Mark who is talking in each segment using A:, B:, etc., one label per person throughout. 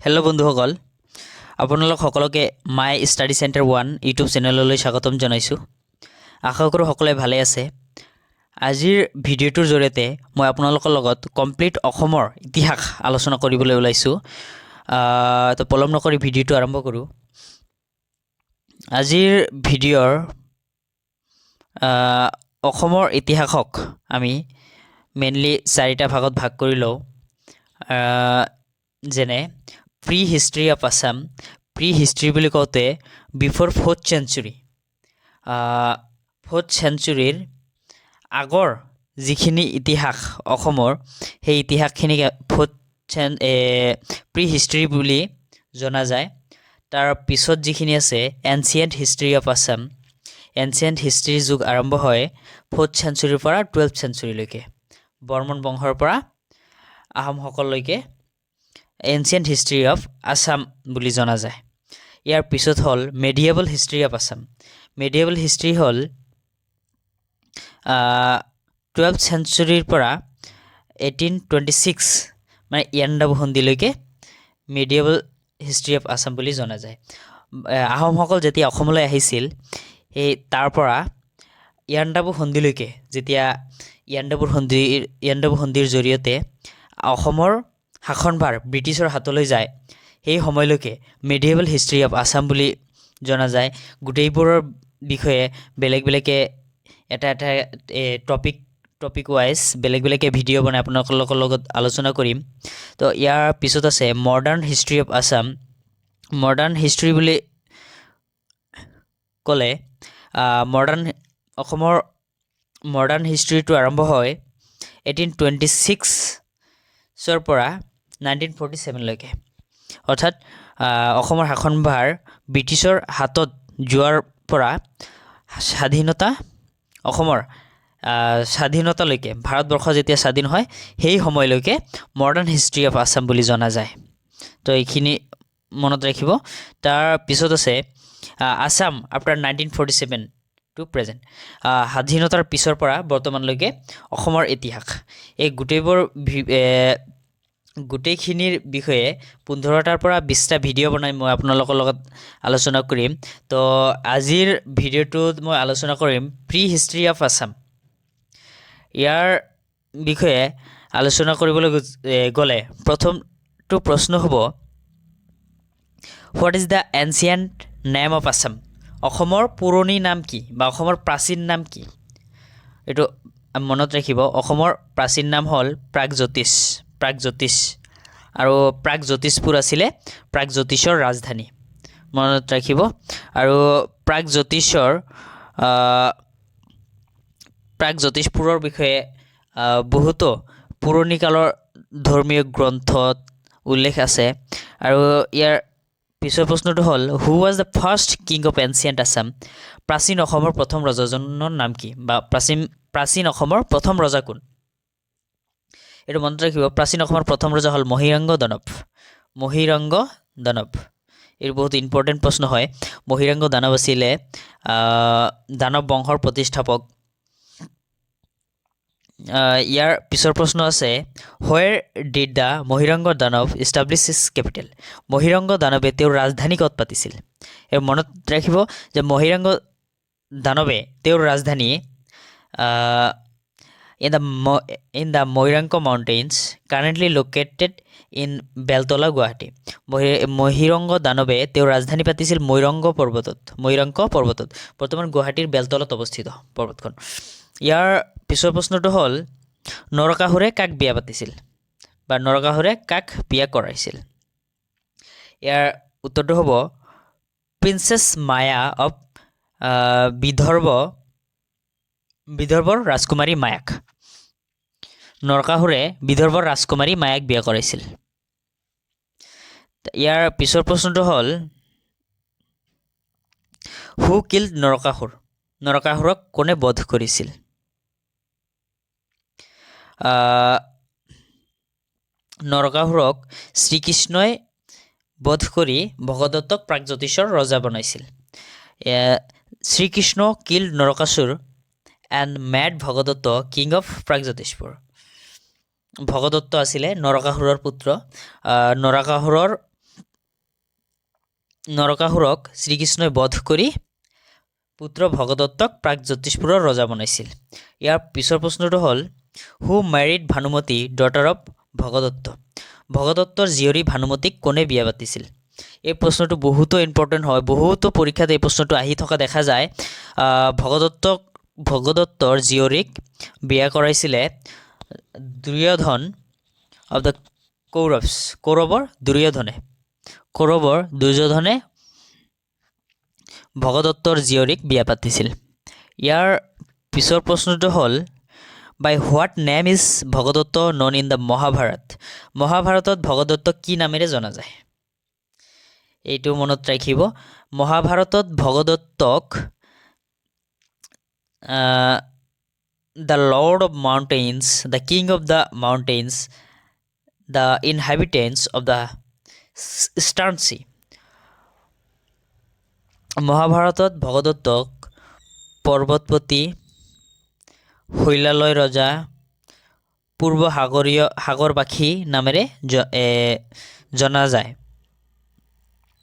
A: Hello' বন্ধুসকল, আপোনালোক সকলোকে মাই ষ্টাডি চেণ্টাৰ 1 ইউটিউব চেনেললৈ স্বাগতম জনাইছোঁ। আশা কৰোঁ সকলোৱে ভালে আছে। আজিৰ ভিডিঅ'টোৰ জৰিয়তে মই আপোনালোকৰ লগত কমপ্লিট অসমৰ ইতিহাস আলোচনা কৰিবলৈ ওলাইছোঁ। তো পলম নকৰি ভিডিঅ'টো আৰম্ভ কৰোঁ। আজিৰ ভিডিঅ'ৰ অসমৰ ইতিহাসক আমি মেইনলি 4টা ভাগত ভাগ কৰি লওঁ। যেনে pre history of Assam. Pre history বুলি কওঁতে বিফ'ৰ 4th চেঞ্চুৰী, 4th চেঞ্চুৰীৰ আগৰ যিখিনি ইতিহাস অসমৰ, সেই ইতিহাসখিনিক প্ৰি হিষ্ট্ৰী বুলি জনা যায়। তাৰ পিছত যিখিনি আছে ancient history of Assam. Ancient হিষ্ট্ৰীৰ যুগ আৰম্ভ হয় 4th চেঞ্চুৰীৰ পৰা 12th চেঞ্চুৰীলৈকে, বৰ্মন বংশৰ পৰা আহোমসকললৈকে এনচিয়েণ্ট হিষ্ট্ৰী অফ আছাম বুলি জনা যায়। ইয়াৰ পিছত হ'ল medieval history of Assam. Medieval history হ'ল 12th চেঞ্চুৰীৰ পৰা 1826 মানে ইয়াণ্ডাবু সন্ধিলৈকে মেডিয়েবল হিষ্ট্ৰী অফ আছাম বুলি জনা যায়। আহোমসকল যেতিয়া অসমলৈ আহিছিল, সেই তাৰ পৰা ইয়াণ্ডাবু সন্ধিলৈকে, যেতিয়া ইয়াণ্ডাবু সন্ধিৰ জৰিয়তে অসমৰ শাসনভাৰ ব্ৰিটিছৰ হাতলৈ যায়, সেই সময়লৈকে মেডিয়েবল হিষ্ট্ৰী অফ আছাম বুলি জনা যায়। গোটেইবোৰৰ বিষয়ে বেলেগ বেলেগে এটা টপিক ৱাইজ বেলেগ বেলেগে ভিডিঅ' বনাই আপোনালোকৰ লগত আলোচনা কৰিম। তো ইয়াৰ পিছত আছে modern history of Assam. Modern history বুলি ক'লে অসমৰ মডাৰ্ণ হিষ্ট্ৰীটো আৰম্ভ হয় 1826ৰ পৰা 1947লৈকে। অৰ্থাৎ অসমৰ শাসনভাৰ ব্ৰিটিছৰ হাতত যোৱাৰ পৰা অসমৰ স্বাধীনতালৈকে, ভাৰতবৰ্ষ যেতিয়া স্বাধীন হয়, সেই সময়লৈকে মডাৰ্ণ হিষ্ট্ৰী অফ আছাম বুলি জনা যায়। তো এইখিনি মনত ৰাখিব। তাৰ পিছত আছে আছাম আফটাৰ 1947 টু প্ৰেজেণ্ট। স্বাধীনতাৰ পিছৰ পৰা বৰ্তমানলৈকে অসমৰ ইতিহাস। এই গোটেইখিনিৰ বিষয়ে 15টাৰ পৰা 20টা ভিডিঅ' বনাই মই আপোনালোকৰ লগত আলোচনা কৰিম। তো আজিৰ ভিডিঅ'টোত মই আলোচনা কৰিম প্ৰি হিষ্ট্ৰী অফ আছাম। ইয়াৰ বিষয়ে আলোচনা কৰিবলৈ গ'লে প্ৰথমটো প্ৰশ্ন হ'ব, what is the ancient name of Assam? অসমৰ পুৰণি নাম কি বা অসমৰ প্ৰাচীন নাম কি? এইটো মনত ৰাখিব। অসমৰ প্ৰাচীন নাম হ'ল প্ৰাগজ্যোতিষ। আৰু প্ৰাগজ্যোতিষপুৰ আছিলে প্ৰাগজ্যোতিষৰ ৰাজধানী, মনত ৰাখিব। আৰু প্ৰাগজ্যোতিষপুৰৰ বিষয়ে বহুতো পুৰণি কালৰ ধৰ্মীয় গ্ৰন্থত উল্লেখ আছে। আৰু ইয়াৰ পিছৰ প্ৰশ্নটো হ'ল, who was the first king of ancient Assam? প্ৰাচীন অসমৰ প্ৰথম ৰজাজনৰ নাম কি, বা প্ৰাচীন অসমৰ প্ৰথম ৰজা কোন? এইটো মনত ৰাখিব। প্ৰাচীন অসমৰ প্ৰথম ৰজা হ'ল মহিৰংগ দানৱ। এইটো বহুত ইম্পৰ্টেণ্ট প্ৰশ্ন হয়। মহিৰংগ দানৱ আছিলে দানৱ বংশৰ প্ৰতিষ্ঠাপক। ইয়াৰ পিছৰ প্ৰশ্ন আছে, where did the Mahiranga Danava establish his capital? Mahiranga দানৱে তেওঁৰ ৰাজধানী ক'ত পাতিছিল? এই মনত ৰাখিব যে মহিৰংগ দানৱে তেওঁৰ ৰাজধানী in the Mairang mountains currently located in Beltola, Guwahati. Mahiranga দানৱে তেওঁৰ ৰাজধানী পাতিছিল মৈৰাংগ পৰ্বতত, বৰ্তমান গুৱাহাটীৰ বেলতলাত অৱস্থিত পৰ্বতখন। ইয়াৰ পিছৰ প্ৰশ্নটো হ'ল, নৰকাসুৰে কাক বিয়া পাতিছিল বা নৰকাসুৰে কাক বিয়া কৰাইছিল? ইয়াৰ উত্তৰটো হ'ব প্ৰিন্সেছ মায়া অফ বিদৰ্ভৰ ৰাজকুমাৰী মায়াক। নৰকাসুৰে বিদৰ্ভৰ ৰাজকুমাৰী মায়াক বিয়া কৰাইছিল। ইয়াৰ পিছৰ প্ৰশ্নটো হ'ল, হু কিল্ড নৰকাসুৰ? নৰকাসুৰক কোনে বধ কৰিছিল? নৰকাসুৰক শ্ৰীকৃষ্ণই বধ কৰি ভগদত্তক প্ৰাগজ্যোতিষৰ ৰজা বনাইছিল। Srikrishna killed Narakasura and made Bhagadatta king of Pragjyotishpur. Bhagadatta আছিলে নৰকাসুৰৰ পুত্ৰ। নৰকাসুৰৰ নৰকাসুৰক শ্ৰীকৃষ্ণই বধ কৰি পুত্ৰ ভগদত্তক প্ৰাগজ্যোতিষপুৰৰ ৰজা বনাইছিল। ইয়াৰ পিছৰ প্ৰশ্নটো হ'ল who married Bhanumati daughter of Bhagadatta. ভগদত্তৰ জীয়ৰী ভানুমতীক কোনে বিয়া পাতিছিল? এই প্ৰশ্নটো বহুতো ইম্পৰ্টেণ্ট হয়, বহুতো পৰীক্ষাত এই প্ৰশ্নটো আহি থকা দেখা যায়। ভগদত্তৰ জীয়ৰীক বিয়া কৰাইছিলে দুৰ্যোধন অৱ দ্য কৌৰৱৰ দুৰ্যোধনে ভগদত্তৰ জীয়ৰীক বিয়া পাতিছিল। ইয়াৰ পিছৰ প্ৰশ্নটো হ'ল by what name is Bhagadatta known in the Mahabharata. মহাভাৰতত ভগদত্তক কি নামেৰে জনা যায়? এইটো মনত ৰাখিব। মহাভাৰতত ভগদত্তক the lord of mountains, the king of the mountains, the inhabitants of the eastern sea. মহাভাৰতত ভগদত্তক পৰ্বতপতি, শৈলালয় ৰজা, পূৰ্ব সাগৰবাসী নামেৰে জনা যায়।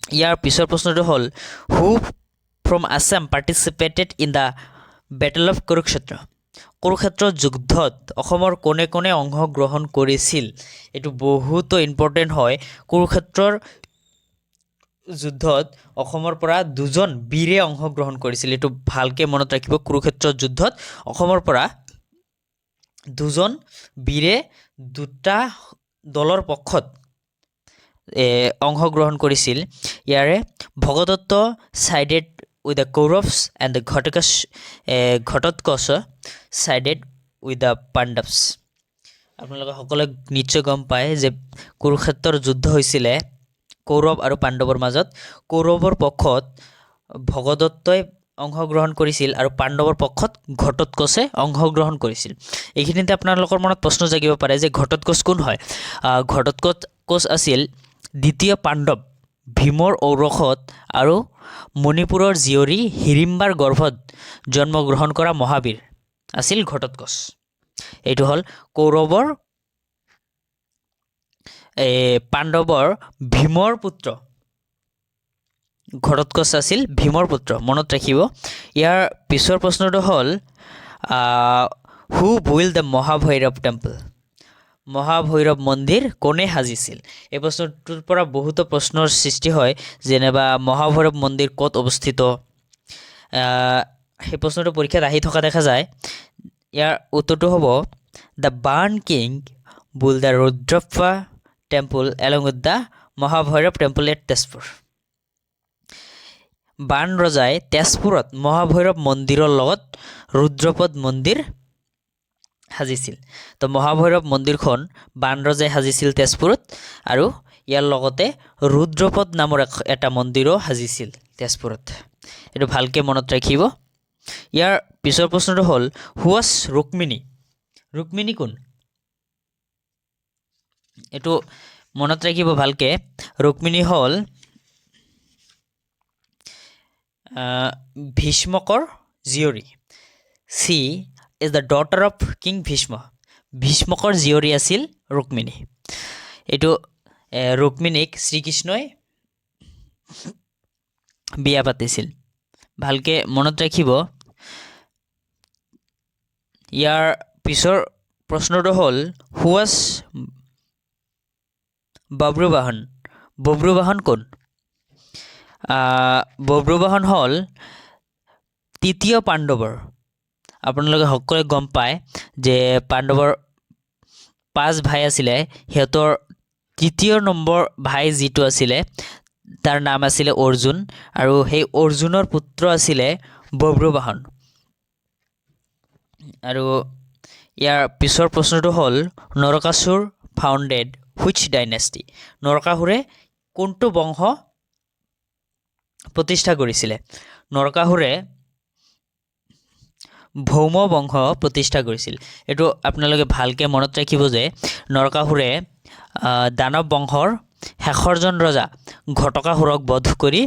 A: ইয়াৰ পিছৰ প্ৰশ্নটো হ'ল who from Assam participated in the battle of Kurukshetra. Kurukshetra যুদ্ধত অসমৰ কোনে কোনে অংশগ্ৰহণ কৰিছিল? এইটো বহুতো ইম্পৰ্টেণ্ট হয়। কুৰুক্ষেত্ৰৰ যুদ্ধত অসমৰ পৰা দুজন বীৰে অংশগ্ৰহণ কৰিছিল। এইটো ভালকৈ মনত ৰাখিব। কুৰুক্ষেত্ৰৰ যুদ্ধত অসমৰ পৰা দুজন বীৰে দুটা দলৰ পক্ষত অংশগ্ৰহণ কৰিছিল। ইয়াৰে Bhagadatta sided with the Kauravas and the Ghatotkacha sided with the Pandavas. আপোনালোকে সকলোৱে নিশ্চয় গম পায় যে কুৰুক্ষেত্ৰৰ যুদ্ধ হৈছিলে কৌৰৱ আৰু পাণ্ডৱৰ মাজত। কৌৰৱৰ পক্ষত ভগদত্তই অংশগ্ৰহণ কৰিছিল আৰু পাণ্ডৱৰ পক্ষত ঘটোৎকচে অংশগ্ৰহণ কৰিছিল। এইখিনিতে আপোনালোকৰ মনত প্ৰশ্ন জাগিব পাৰে যে ঘটোৎকচ কোন হয়? ঘটোৎকচ আছিল দ্বিতীয় পাণ্ডৱ ভীমৰ ঔৰসত আৰু মণিপুৰৰ জীয়ৰী হিড়িম্বাৰ গৰ্ভত জন্মগ্ৰহণ কৰা মহাবীৰ আছিল ঘটোৎকচ। এইটো হ'ল পাণ্ডৱৰ ভীমৰ পুত্ৰ। ঘটোৎকচ আছিল ভীমৰ পুত্ৰ, মনত ৰাখিব। ইয়াৰ পিছৰ প্ৰশ্নটো হ'ল who built the Mahabhairav temple. Mahabhairav মন্দিৰ কোনে সাজিছিল? এই প্ৰশ্নটোৰ পৰা বহুতো প্ৰশ্নৰ সৃষ্টি হয়, যেনিবা মহাভৈৰৱ মন্দিৰ ক'ত অৱস্থিত? সেই প্ৰশ্নটো পৰীক্ষাত আহি থকা দেখা যায়। ইয়াৰ উত্তৰটো হ'ব the Bana king build the Rudrapada temple along with the Mahabhairav temple at Tezpur. Bana ৰজাই তেজপুৰত মহাভৈৰৱ মন্দিৰৰ লগত ৰুদ্ৰপদ মন্দিৰ সাজিছিল। তো মহাভৈৰৱ মন্দিৰখন বাণ ৰজাই সাজিছিল তেজপুৰত, আৰু ইয়াৰ লগতে ৰুদ্ৰপদ নামৰ এটা মন্দিৰো সাজিছিল তেজপুৰত। এইটো ভালকৈ মনত ৰাখিব। ইয়াৰ পিছৰ প্ৰশ্নটো হ'ল হু ৱাজ ৰুক্মিণী। ৰুক্মিণী কোন? এইটো মনত ৰাখিব ভালকৈ। ৰুক্মিণী হ'ল ভীষ্মকৰ জীয়ৰী। She is the daughter of king Bhishma. ভীষ্মকৰ জীয়ৰী আছিল ৰুক্মিণী। এইটো ৰুক্মিণীক শ্ৰীকৃষ্ণই বিয়া পাতিছিল, ভালকৈ মনত ৰাখিব। ইয়াৰ পিছৰ প্ৰশ্নটো হ'ল হু ৱাজ বব্ৰুবাহন। বব্ৰুবাহন কোন? বব্ৰুবাহন হ'ল তৃতীয় পাণ্ডৱৰ। আপোনালোকে সকলোৱে গম পায় যে পাণ্ডৱৰ 5 ভাই আছিলে, সিহঁতৰ তৃতীয় নম্বৰ ভাই যিটো আছিলে তাৰ নাম আছিলে অৰ্জুন, আৰু সেই অৰ্জুনৰ পুত্ৰ আছিলে বব্ৰুবাহন। আৰু ইয়াৰ পিছৰ প্ৰশ্নটো হ'ল নৰকাসুৰ ফাউণ্ডেড হুইচ ডাইনেষ্টি। নৰকাসুৰে কোনটো বংশ প্ৰতিষ্ঠা কৰিছিলে? নৰকাসুৰে ভৌম বংশ প্ৰতিষ্ঠা কৰিছিল। এইটো আপোনালোকে ভালকৈ মনত ৰাখিব যে নৰকাসুৰে দানৱ বংশৰ শেষৰজন ৰজা ঘটকাসুৰক বধ কৰি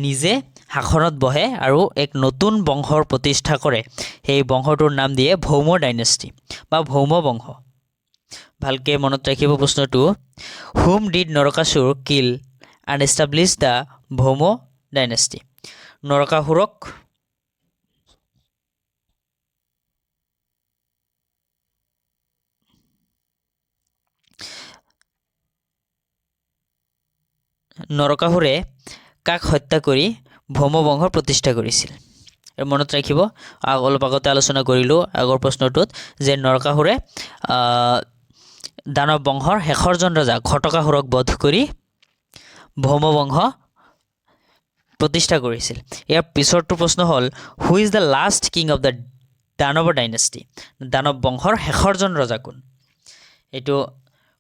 A: নিজে শাসনত বহে আৰু এক নতুন বংশৰ প্ৰতিষ্ঠা কৰে। সেই বংশটোৰ নাম দিয়ে ভৌম ডাইনেষ্টি বা ভৌম বংশ। ভালকৈ মনত ৰাখিব প্ৰশ্নটো। Whom did Narakasur kill and establish the Bhauma dynasty. নৰকাসুৰক নৰকাসুৰে কাক হত্যা কৰি ভৌম বংশৰ প্ৰতিষ্ঠা কৰিছিল? মনত ৰাখিব, অলপ আগতে আলোচনা কৰিলোঁ আগৰ প্ৰশ্নটোত যে নৰকাসুৰে দানৱ বংশৰ শেষৰজন ৰজা ঘটকাসুৰক বধ কৰি ভৌম বংশ প্ৰতিষ্ঠা কৰিছিল। ইয়াৰ পিছৰটো প্ৰশ্ন হ'ল, who is the last king of the Danava dynasty? দানৱ বংশৰ শেষৰজন ৰজা কোন? এইটো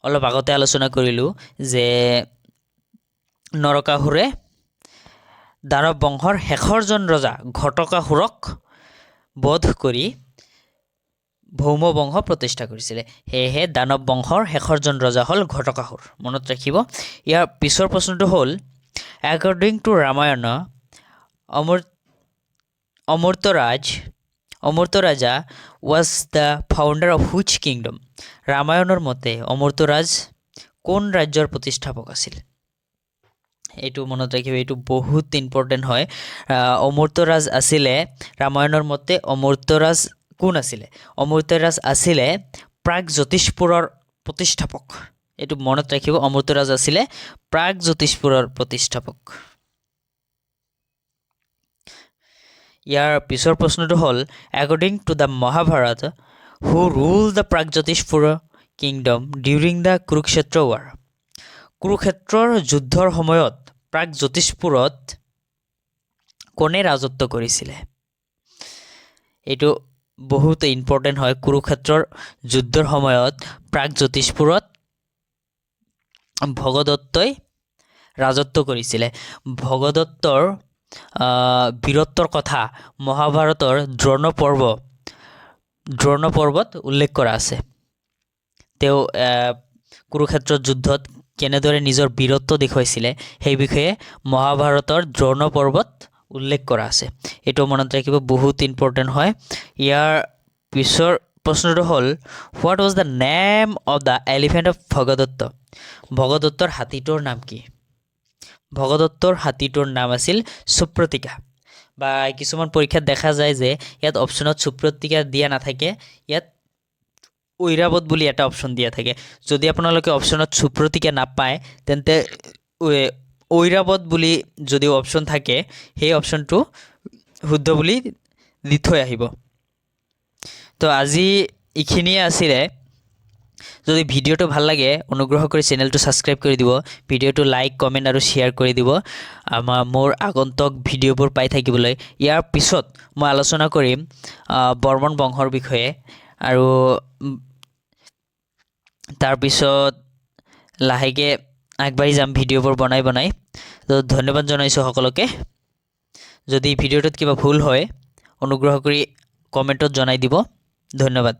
A: অলপ আগতে আলোচনা কৰিলোঁ যে নৰকাসুৰে দানৱ বংশৰ শেষৰজন ৰজা ঘটকাসুৰক বধ কৰি ভৌম বংশ প্ৰতিষ্ঠা কৰিছিলে। সেয়েহে দানৱ বংশৰ শেষৰজন ৰজা হ'ল ঘটকাসুৰ। মনত ৰাখিব। ইয়াৰ পিছৰ প্ৰশ্নটো হ'ল, according to Ramayana Amartyaraja was the founder of which kingdom? ৰামায়ণৰ মতে অমৰ্ত্যৰাজ কোন ৰাজ্যৰ প্ৰতিষ্ঠাপক আছিল? এইটো মনত ৰাখিব, এইটো বহুত ইম্পৰ্টেণ্ট হয়। অমৰ্ত্যৰাজ আছিলে, ৰামায়ণৰ মতে অমৰ্ত্যৰাজ কোন আছিলে? অমৰ্ত্যৰাজ আছিলে প্ৰাগজ্যোতিষপুৰৰ প্ৰতিষ্ঠাপক। এইটো মনত ৰাখিব, অমৰ্ত্যৰাজ আছিলে প্ৰাগজ্যোতিষপুৰৰ প্ৰতিষ্ঠাপক। ইয়াৰ পিছৰ প্ৰশ্নটো হ'ল, according to the Mahabharata who rule the Pragjyotishpur kingdom during the Kurukshetra war? কুৰুক্ষেত্ৰৰ যুদ্ধৰ সময়ত প্ৰাগজ্যোতিষপুৰত কোনে ৰাজত্ব কৰিছিলে? এইটো বহুত ইম্পৰ্টেণ্ট হয়। কুৰুক্ষেত্ৰৰ যুদ্ধৰ সময়ত প্ৰাগজ্যোতিষপুৰত ভগদত্তই ৰাজত্ব কৰিছিলে। ভগদত্তৰ বীৰত্বৰ কথা মহাভাৰতৰ দ্ৰোণ পৰ্বত উল্লেখ কৰা আছে। তেওঁ কুৰুক্ষেত্ৰৰ যুদ্ধত কেনেদৰে নিজৰ বীৰত্ব দেখুৱাইছিলে সেই বিষয়ে মহাভাৰতৰ দ্ৰোণ পৰ্বত উল্লেখ কৰা আছে। এইটো মনত ৰাখিব, বহুত ইম্পৰ্টেণ্ট হয়। ইয়াৰ পিছৰ প্ৰশ্নটো হ'ল, what was the name of the elephant of Bhagadatta? ভগদত্তৰ হাতীটোৰ নাম কি? ভগদত্তৰ হাতীটোৰ নাম আছিল সুপ্ৰতীকা। বা কিছুমান পৰীক্ষাত দেখা যায় যে ইয়াত অপশ্যনত সুপ্ৰতীকা দিয়া নাথাকে, ইয়াত ঐৰাৱত বুলি এটা অপশ্যন দিয়া থাকে। যদি আপোনালোকে অপশ্যনত সুপ্ৰতীকা নাপায় তেন্তে ঐৰাৱত বুলি যদি অপশ্যন থাকে সেই অপশ্যনটো শুদ্ধ বুলি দি থৈ আহিব। তো আজি এইখিনিয়ে আছিলে। যদি ভিডিঅ'টো ভাল লাগে অনুগ্ৰহ কৰি চেনেলটো ছাবস্ক্ৰাইব কৰি দিব, ভিডিঅ'টো লাইক, কমেণ্ট আৰু শ্বেয়াৰ কৰি দিব মোৰ আগন্তুক ভিডিঅ'বোৰ পাই থাকিবলৈ। ইয়াৰ পিছত মই আলোচনা কৰিম বৰ্মন বংশৰ বিষয়ে, আৰু তাৰপিছত লাহেকৈ আগবাঢ়ি যাম ভিডিঅ'বোৰ বনাই। তো ধন্যবাদ জনাইছোঁ সকলোকে। যদি ভিডিঅ'টোত কিবা ভুল হয় অনুগ্ৰহ কৰি কমেণ্টত জনাই দিব। ধন্যবাদ।